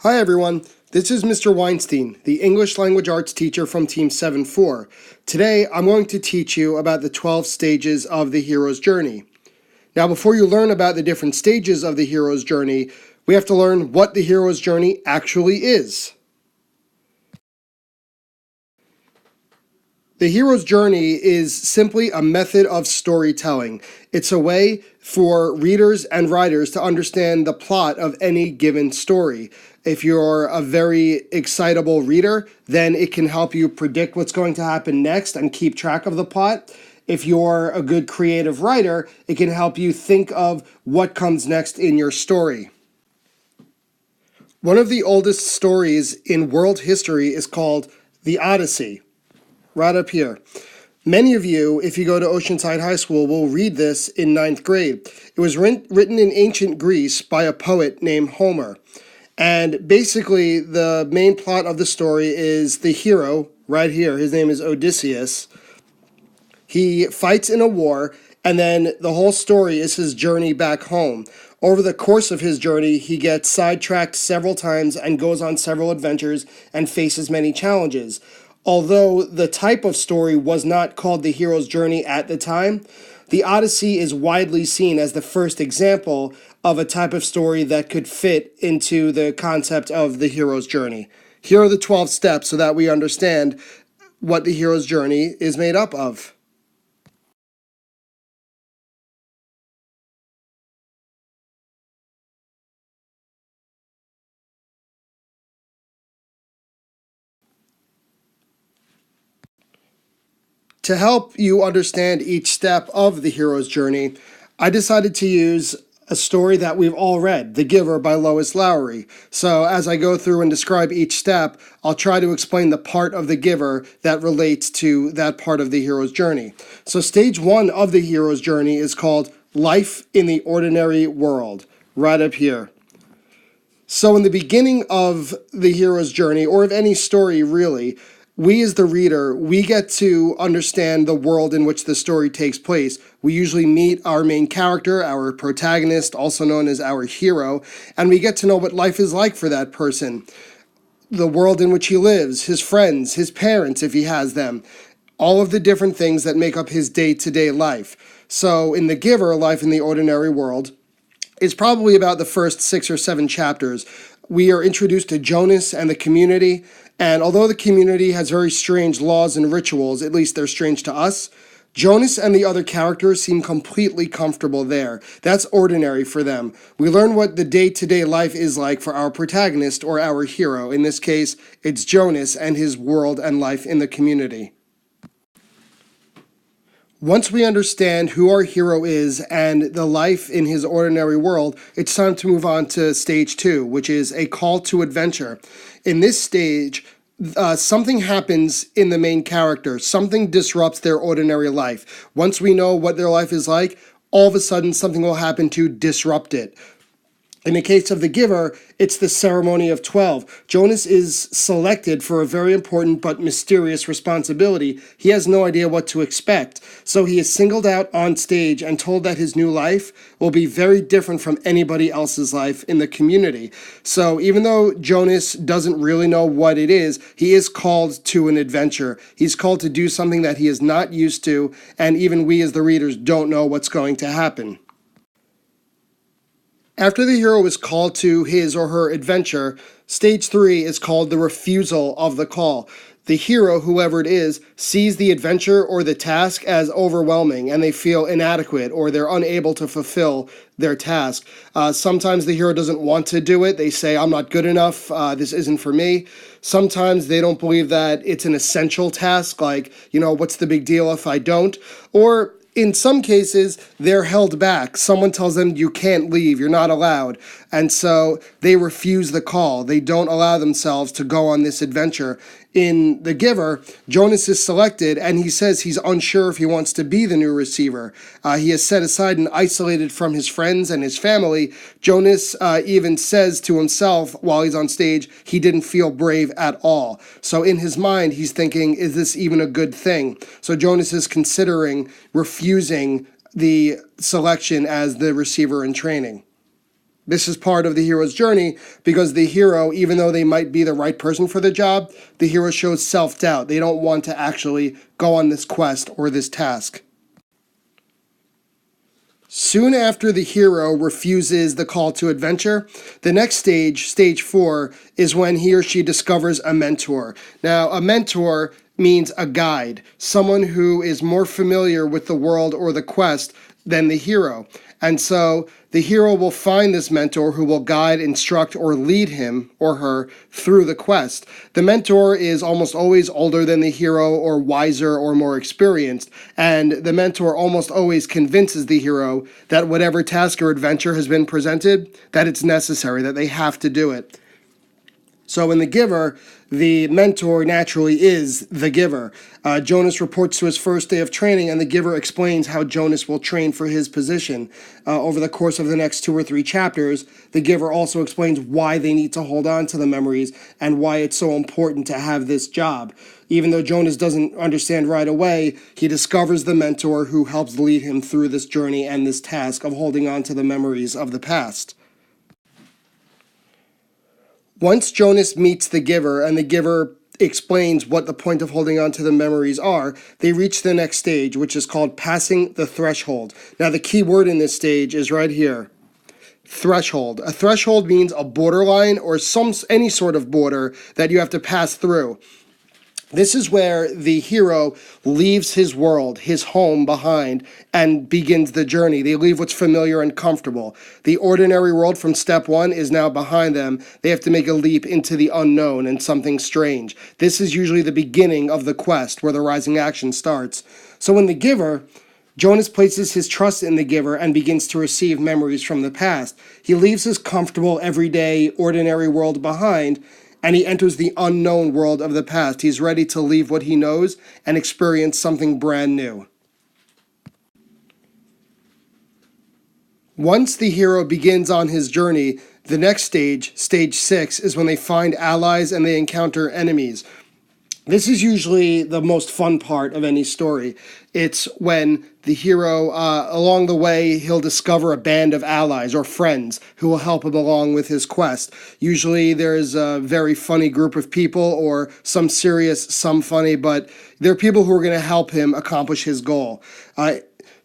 Hi everyone, this is Mr. Weinstein, the English Language Arts teacher from Team 7-4. Today I'm going to teach you about the 12 stages of the hero's journey. Now before you learn about the different stages of the hero's journey, we have to learn what the hero's journey actually is. The hero's journey is simply a method of storytelling. It's a way for readers and writers to understand the plot of any given story. If you're a very excitable reader, then it can help you predict what's going to happen next and keep track of the plot. If you're a good creative writer, it can help you think of what comes next in your story. One of the oldest stories in world history is called the Odyssey. Right up here. Many of you, if you go to Oceanside High School, will read this in 9th grade. It was written in ancient Greece by a poet named Homer. And basically, the main plot of the story is the hero, right here, his name is Odysseus. He fights in a war, and then the whole story is his journey back home. Over the course of his journey, he gets sidetracked several times and goes on several adventures and faces many challenges. Although the type of story was not called the hero's journey at the time, the Odyssey is widely seen as the first example of a type of story that could fit into the concept of the hero's journey. Here are the 12 steps so that we understand what the hero's journey is made up of. To help you understand each step of the hero's journey, I decided to use a story that we've all read, The Giver by Lois Lowry. So as I go through and describe each step, I'll try to explain the part of The Giver that relates to that part of the hero's journey. So stage 1 of the hero's journey is called Life in the Ordinary World, right up here. So in the beginning of the hero's journey, or of any story really, we as the reader, we get to understand the world in which the story takes place. We usually meet our main character, our protagonist, also known as our hero, and we get to know what life is like for that person. The world in which he lives, his friends, his parents if he has them, all of the different things that make up his day-to-day life. So in The Giver, Life in the Ordinary World, it's probably about the first 6 or 7 chapters. We are introduced to Jonas and the community, and although the community has very strange laws and rituals, at least they're strange to us, Jonas and the other characters seem completely comfortable there. That's ordinary for them. We learn what the day-to-day life is like for our protagonist or our hero. In this case, it's Jonas and his world and life in the community. Once we understand who our hero is and the life in his ordinary world, it's time to move on to stage 2, which is a call to adventure. In this stage, something happens in the main character. Something disrupts their ordinary life. Once we know what their life is like, all of a sudden something will happen to disrupt it. In the case of The Giver, it's the ceremony of 12. Jonas is selected for a very important but mysterious responsibility. He has no idea what to expect. So he is singled out on stage and told that his new life will be very different from anybody else's life in the community. So even though Jonas doesn't really know what it is, he is called to an adventure. He's called to do something that he is not used to, and even we as the readers don't know what's going to happen. After the hero is called to his or her adventure, stage 3 is called the refusal of the call. The hero, whoever it is, sees the adventure or the task as overwhelming and they feel inadequate or they're unable to fulfill their task. Sometimes the hero doesn't want to do it. They say, I'm not good enough, this isn't for me. Sometimes they don't believe that it's an essential task, like, what's the big deal if I don't? Or in some cases, they're held back. Someone tells them you can't leave, you're not allowed. And so they refuse the call. They don't allow themselves to go on this adventure. In The Giver, Jonas is selected and he says he's unsure if he wants to be the new receiver. He is set aside and isolated from his friends and his family. Jonas even says to himself while he's on stage, he didn't feel brave at all. So in his mind, he's thinking, is this even a good thing? So Jonas is considering refusing the selection as the receiver in training. This is part of the hero's journey because the hero, even though they might be the right person for the job, the hero shows self-doubt. They don't want to actually go on this quest or this task. Soon after the hero refuses the call to adventure, the next stage, stage 4, is when he or she discovers a mentor. Now, a mentor means a guide, someone who is more familiar with the world or the quest than the hero. And so the hero will find this mentor who will guide, instruct, or lead him or her through the quest. The mentor is almost always older than the hero or wiser or more experienced, and the mentor almost always convinces the hero that whatever task or adventure has been presented, that it's necessary, that they have to do it. So in The Giver, the mentor naturally is the giver. Jonas reports to his first day of training, and the giver explains how Jonas will train for his position. Over the course of the next 2 or 3 chapters, the giver also explains why they need to hold on to the memories and why it's so important to have this job. Even though Jonas doesn't understand right away, he discovers the mentor who helps lead him through this journey and this task of holding on to the memories of the past. Once Jonas meets the giver and the giver explains what the point of holding on to the memories are, they reach the next stage, which is called passing the threshold. Now, the key word in this stage is right here, threshold. A threshold means a borderline or any sort of border that you have to pass through. This is where the hero leaves his world, his home behind, and begins the journey. They leave what's familiar and comfortable. The ordinary world from step 1 is now behind them. They have to make a leap into the unknown and something strange. This is usually the beginning of the quest where the rising action starts. So in The Giver, Jonas places his trust in the giver and begins to receive memories from the past. He leaves his comfortable, everyday, ordinary world behind, and he enters the unknown world of the past. He's ready to leave what he knows and experience something brand new. Once the hero begins on his journey, the next stage, stage 6, is when they find allies and they encounter enemies. This is usually the most fun part of any story. It's when the hero, along the way, he'll discover a band of allies or friends who will help him along with his quest. Usually there's a very funny group of people, or some serious, some funny, but they're people who are going to help him accomplish his goal.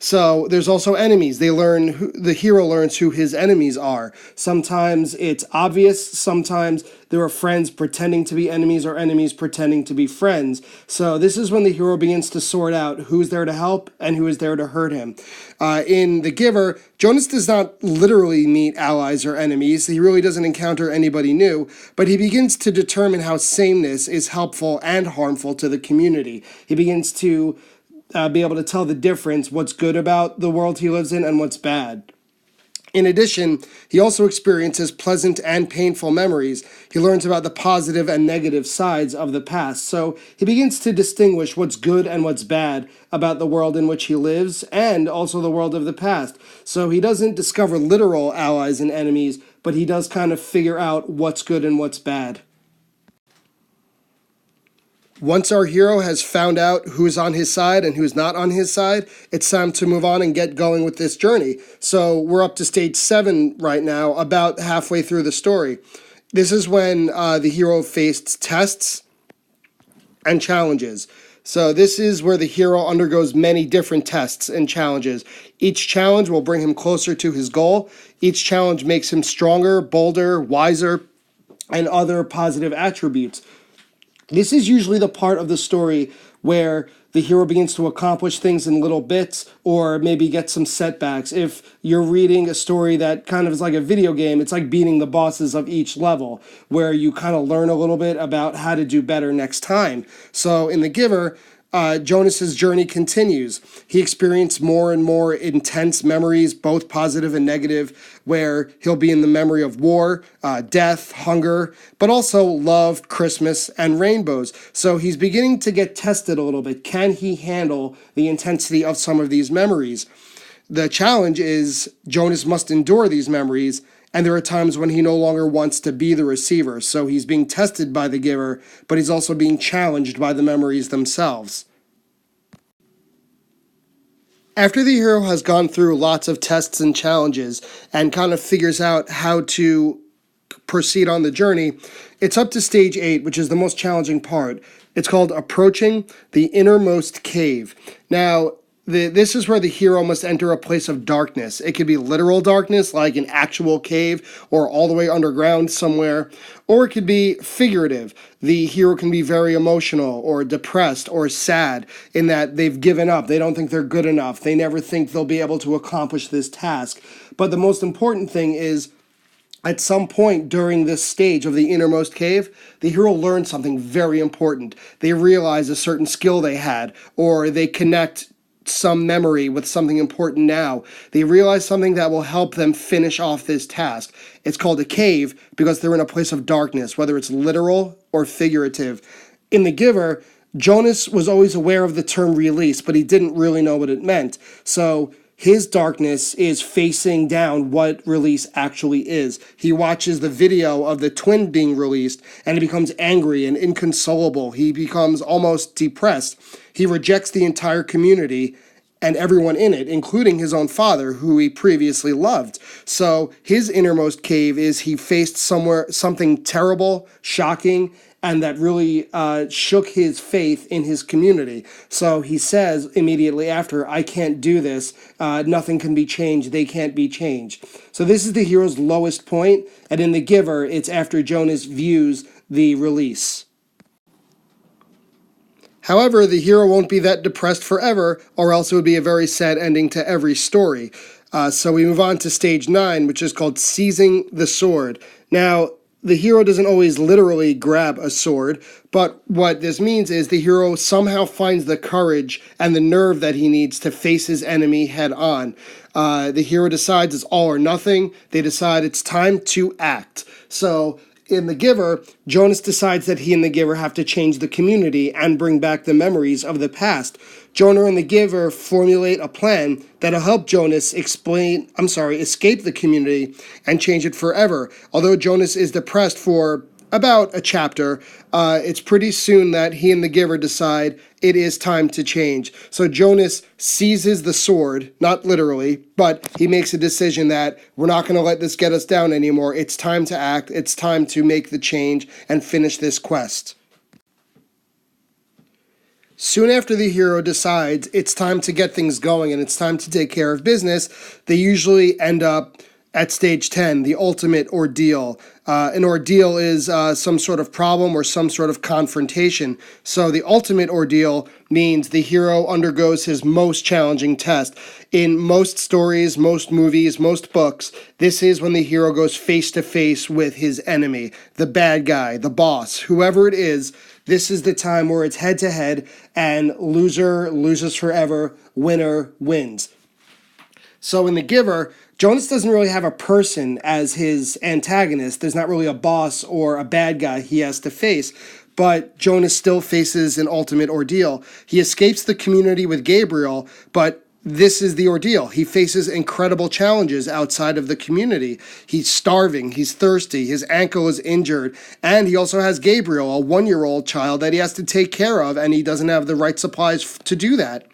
So there's also enemies. The hero learns who his enemies are. Sometimes it's obvious. Sometimes there are friends pretending to be enemies or enemies pretending to be friends. So this is when the hero begins to sort out who's there to help and who is there to hurt him. In The Giver, Jonas does not literally meet allies or enemies. He really doesn't encounter anybody new, but he begins to determine how sameness is helpful and harmful to the community. He begins to be able to tell the difference, what's good about the world he lives in and what's bad. In addition, he also experiences pleasant and painful memories. He learns about the positive and negative sides of the past. So he begins to distinguish what's good and what's bad about the world in which he lives and also the world of the past. So he doesn't discover literal allies and enemies, but he does kind of figure out what's good and what's bad. Once our hero has found out who's on his side and who's not on his side, it's time to move on and get going with this journey. So we're up to stage 7 right now, about halfway through the story. This is when the hero faced tests and challenges. So this is where the hero undergoes many different tests and challenges. Each challenge will bring him closer to his goal. Each challenge makes him stronger, bolder, wiser, and other positive attributes. This is usually the part of the story where the hero begins to accomplish things in little bits or maybe get some setbacks. If you're reading a story that kind of is like a video game, it's like beating the bosses of each level, where you kind of learn a little bit about how to do better next time. So in The Giver, Jonas's journey continues. He experienced more and more intense memories, both positive and negative, where he'll be in the memory of war, death, hunger, but also love, Christmas, and rainbows. So he's beginning to get tested a little bit. Can he handle the intensity of some of these memories? The challenge is Jonas must endure these memories, and there are times when he no longer wants to be the receiver. So he's being tested by the giver, but he's also being challenged by the memories themselves. After the hero has gone through lots of tests and challenges and kind of figures out how to proceed on the journey, it's up to stage 8, which is the most challenging part. It's called Approaching the Innermost Cave. Now, this is where the hero must enter a place of darkness. It could be literal darkness, like an actual cave, or all the way underground somewhere, or it could be figurative. The hero can be very emotional, or depressed, or sad, in that they've given up. They don't think they're good enough. They never think they'll be able to accomplish this task. But the most important thing is, at some point during this stage of the innermost cave, the hero learns something very important. They realize a certain skill they had, or they connect some memory with something important now. They realize something that will help them finish off this task. It's called a cave because they're in a place of darkness, whether it's literal or figurative. In The Giver, Jonas was always aware of the term release, but he didn't really know what it meant. So his darkness is facing down what release actually is. He watches the video of the twin being released, and he becomes angry and inconsolable. He becomes almost depressed. He rejects the entire community and everyone in it, including his own father, who he previously loved. So his innermost cave is he faced something terrible, shocking, and that really shook his faith in his community. So he says immediately after, I can't do this, nothing can be changed, they can't be changed. So this is the hero's lowest point, and in The Giver, it's after Jonas views the release. However, the hero won't be that depressed forever, or else it would be a very sad ending to every story. So we move on to stage 9, which is called Seizing the Sword. Now, the hero doesn't always literally grab a sword, but what this means is the hero somehow finds the courage and the nerve that he needs to face his enemy head on. The hero decides it's all or nothing. They decide it's time to act. So in The Giver, Jonas decides that he and The Giver have to change the community and bring back the memories of the past. Jonah and The Giver formulate a plan that'll help Jonas escape the community and change it forever. Although Jonas is depressed for about a chapter, it's pretty soon that he and The Giver decide it is time to change. So Jonas seizes the sword, not literally, but he makes a decision that we're not going to let this get us down anymore. It's time to act. It's time to make the change and finish this quest. Soon after the hero decides it's time to get things going and it's time to take care of business, they usually end up at stage 10, the ultimate ordeal. An ordeal is some sort of problem or some sort of confrontation. So the ultimate ordeal means the hero undergoes his most challenging test. In most stories, most movies, most books, this is when the hero goes face to face with his enemy, the bad guy, the boss, whoever it is. This is the time where it's head to head and loser loses forever, winner wins. So in The Giver, Jonas doesn't really have a person as his antagonist. There's not really a boss or a bad guy he has to face, but Jonas still faces an ultimate ordeal. He escapes the community with Gabriel, but this is the ordeal. He faces incredible challenges outside of the community. He's starving, he's thirsty, his ankle is injured, and he also has Gabriel, a 1-year-old child that he has to take care of, and he doesn't have the right supplies to do that.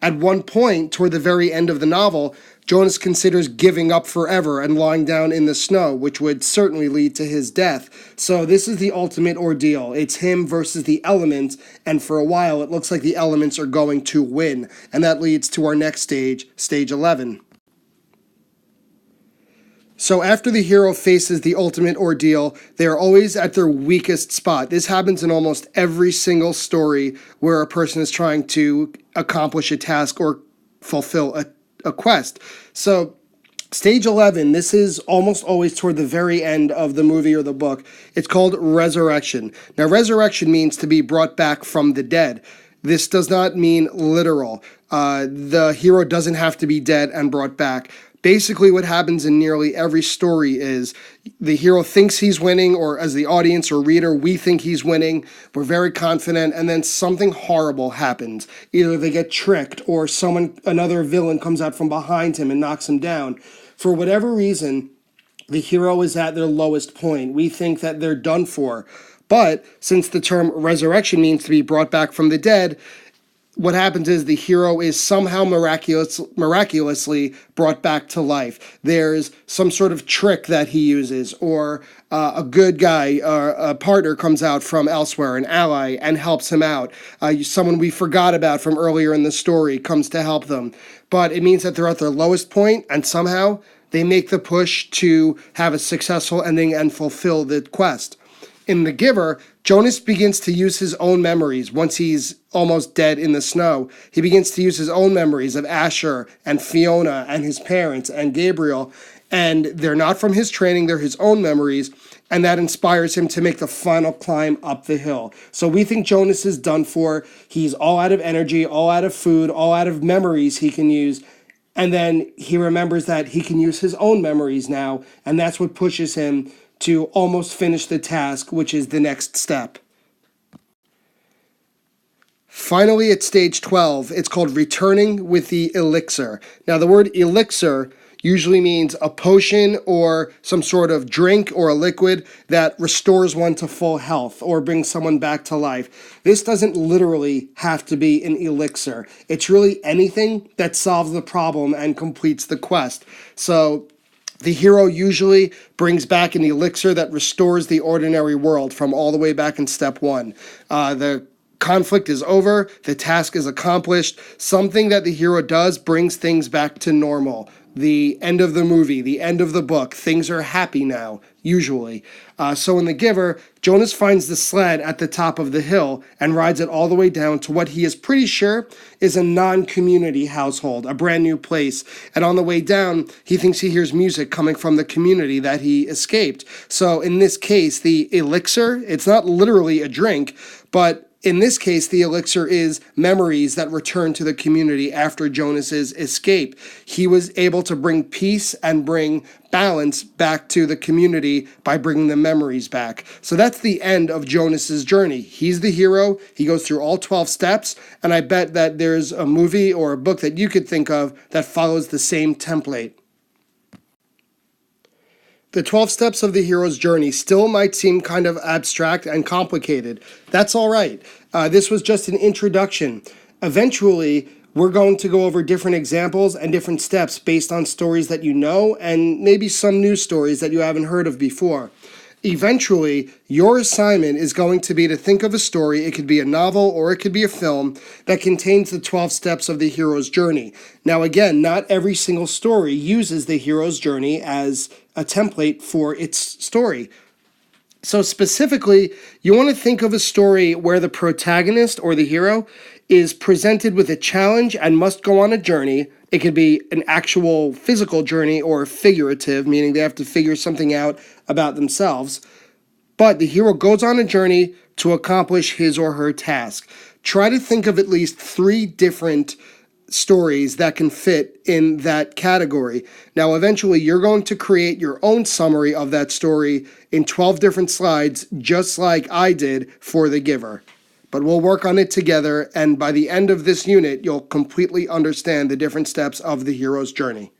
At one point, toward the very end of the novel, Jonas considers giving up forever and lying down in the snow, which would certainly lead to his death. So this is the ultimate ordeal. It's him versus the elements, and for a while it looks like the elements are going to win. And that leads to our next stage, stage 11. So after the hero faces the ultimate ordeal, they are always at their weakest spot. This happens in almost every single story where a person is trying to accomplish a task or fulfill a quest. So stage 11, this is almost always toward the very end of the movie or the book. It's called resurrection. Now, resurrection means to be brought back from the dead. This does not mean literal. The hero doesn't have to be dead and brought back. Basically, what happens in nearly every story is the hero thinks he's winning, or as the audience or reader, we think he's winning. We're very confident, and then something horrible happens. Either they get tricked, or another villain comes out from behind him and knocks him down. For whatever reason, the hero is at their lowest point. We think that they're done for. But since the term resurrection means to be brought back from the dead, what happens is the hero is somehow miraculously brought back to life. There's some sort of trick that he uses, or a good guy, a partner comes out from elsewhere, an ally, and helps him out. Someone we forgot about from earlier in the story comes to help them. But it means that they're at their lowest point, and somehow they make the push to have a successful ending and fulfill the quest. In The Giver, Jonas begins to use his own memories once he's almost dead in the snow. He begins to use his own memories of Asher and Fiona and his parents and Gabriel, and they're not from his training, they're his own memories, and that inspires him to make the final climb up the hill. So we think Jonas is done for. He's all out of energy, all out of food, all out of memories he can use. And then he remembers that he can use his own memories now, and that's what pushes him to almost finish the task, which is the next step. Finally, at stage 12, it's called Returning with the Elixir. Now, the word elixir usually means a potion or some sort of drink or a liquid that restores one to full health or brings someone back to life. This doesn't literally have to be an elixir. It's really anything that solves the problem and completes the quest. So the hero usually brings back an elixir that restores the ordinary world from all the way back in step 1. The conflict is over, the task is accomplished, something that the hero does brings things back to normal. The end of the movie, the end of the book, things are happy now, usually. So in The Giver, Jonas finds the sled at the top of the hill and rides it all the way down to what he is pretty sure is a non-community household, a brand new place. And on the way down, he thinks he hears music coming from the community that he escaped. So in this case, the elixir, it's not literally a drink, but in this case, the elixir is memories that return to the community after Jonas's escape. He was able to bring peace and bring balance back to the community by bringing the memories back. So that's the end of Jonas's journey. He's the hero. He goes through all 12 steps, and I bet that there's a movie or a book that you could think of that follows the same template. The 12 steps of the hero's journey still might seem kind of abstract and complicated. That's all right. This was just an introduction. Eventually, we're going to go over different examples and different steps based on stories that you know and maybe some new stories that you haven't heard of before. Eventually, your assignment is going to be to think of a story, it could be a novel or it could be a film, that contains the 12 steps of the hero's journey. Now again, not every single story uses the hero's journey as a template for its story. So specifically, you want to think of a story where the protagonist or the hero is presented with a challenge and must go on a journey. It could be an actual physical journey or figurative, meaning they have to figure something out about themselves. But the hero goes on a journey to accomplish his or her task. Try to think of at least 3 different stories that can fit in that category. Now, eventually, you're going to create your own summary of that story in 12 different slides, just like I did for The Giver. But we'll work on it together, and by the end of this unit, you'll completely understand the different steps of the hero's journey.